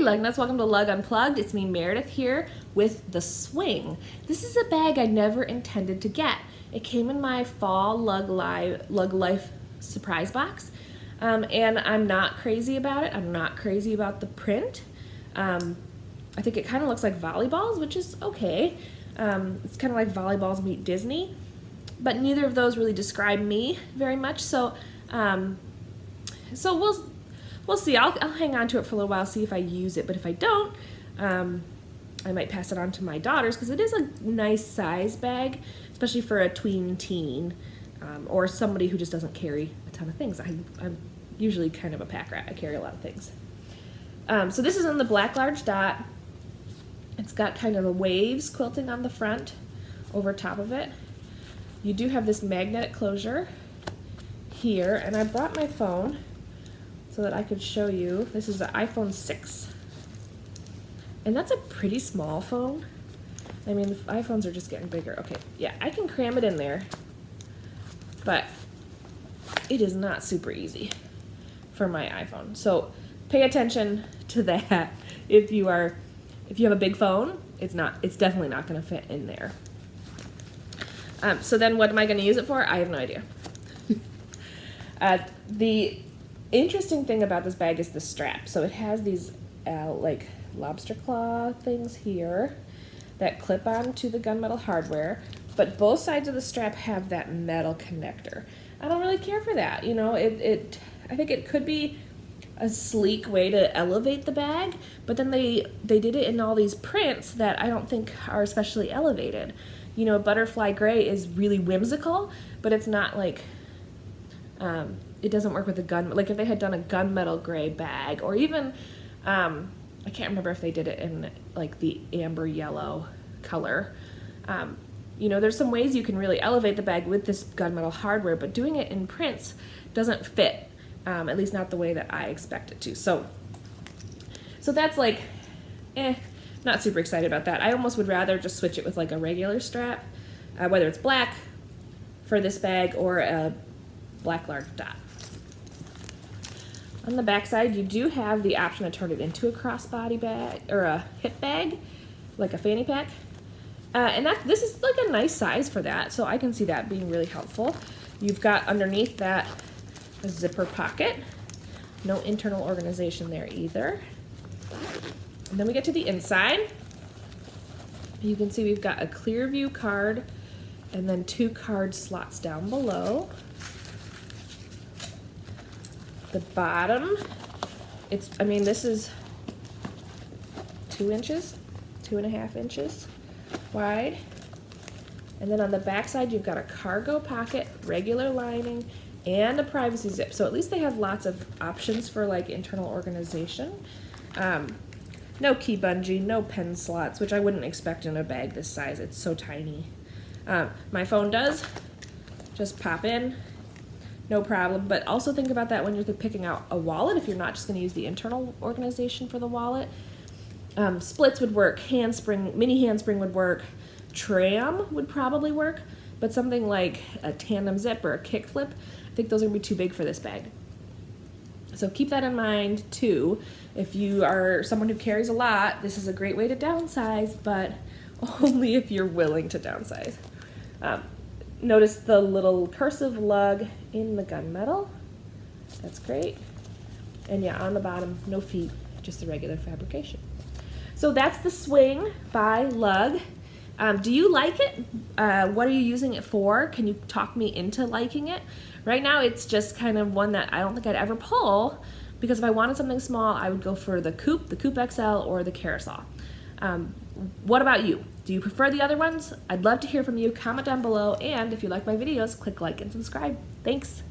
Lug Nuts, welcome to Lug Unplugged. It's me, Meredith, here with the Swing. This is a bag I never intended to get. It came in my fall Lug Life surprise box, and I'm not crazy about it. I'm not crazy about the print. I think it kind of looks like volleyballs, which is okay. It's kind of like volleyballs meet Disney, but neither of those really describe me very much. So we'll see. I'll hang on to it for a little while, see if I use it. But if I don't, I might pass it on to my daughters because it is a nice size bag, especially for a tween teen or somebody who just doesn't carry a ton of things. I'm usually kind of a pack rat. I carry a lot of things. So this is in the black large dot. It's got kind of the waves quilting on the front over top of it. You do have this magnetic closure here, and I brought my phone so that I could show you. This is the iPhone 6. And that's a pretty small phone. I mean, the iPhones are just getting bigger. Okay, yeah, I can cram it in there, but it is not super easy for my iPhone. So pay attention to that. If you have a big phone, it's definitely not gonna fit in there. So then what am I gonna use it for? I have no idea. The interesting thing about this bag is the strap. So it has these like lobster claw things here that clip on to the gunmetal hardware, but both sides of the strap have that metal connector. I don't really care for that. You know, I think it could be a sleek way to elevate the bag, but then they did it in all these prints that I don't think are especially elevated. You know, butterfly gray is really whimsical, but it's not like it doesn't work with a gun. Like if they had done a gunmetal gray bag, or even I can't remember if they did it in like the amber yellow color. You know, there's some ways you can really elevate the bag with this gunmetal hardware, but doing it in prints doesn't fit, at least not the way that I expect it to. So that's like, not super excited about that. I almost would rather just switch it with like a regular strap, whether it's black for this bag or a black large dot. On the back side, you do have the option to turn it into a crossbody bag or a hip bag, like a fanny pack. And this is like a nice size for that, so I can see that being really helpful. You've got underneath that a zipper pocket. No internal organization there either. And then we get to the inside. You can see we've got a clear view card and then 2 card slots down below. The bottom, this is 2 inches, 2.5 inches wide. And then on the back side, you've got a cargo pocket, regular lining, and a privacy zip. So at least they have lots of options for like internal organization. No key bungee, no pen slots, which I wouldn't expect in a bag this size. It's so tiny. My phone does just pop in, no problem. But also think about that when you're picking out a wallet, if you're not just going to use the internal organization for the wallet. Splits would work, mini handspring would work, tram would probably work, but something like a tandem zip or a kick flip, I think those are going to be too big for this bag. So keep that in mind too. If you are someone who carries a lot, this is a great way to downsize, but only if you're willing to downsize. Notice the little cursive lug in the gunmetal. That's great. And yeah, on the bottom, no feet, just the regular fabrication. So that's the Swing by Lug. Do you like it? What are you using it for? Can you talk me into liking it? Right now, it's just kind of one that I don't think I'd ever pull, because if I wanted something small, I would go for the Coupe XL, or the Carousel. What about you? Do you prefer the other ones? I'd love to hear from you. Comment down below, and if you like my videos, click like and subscribe. Thanks.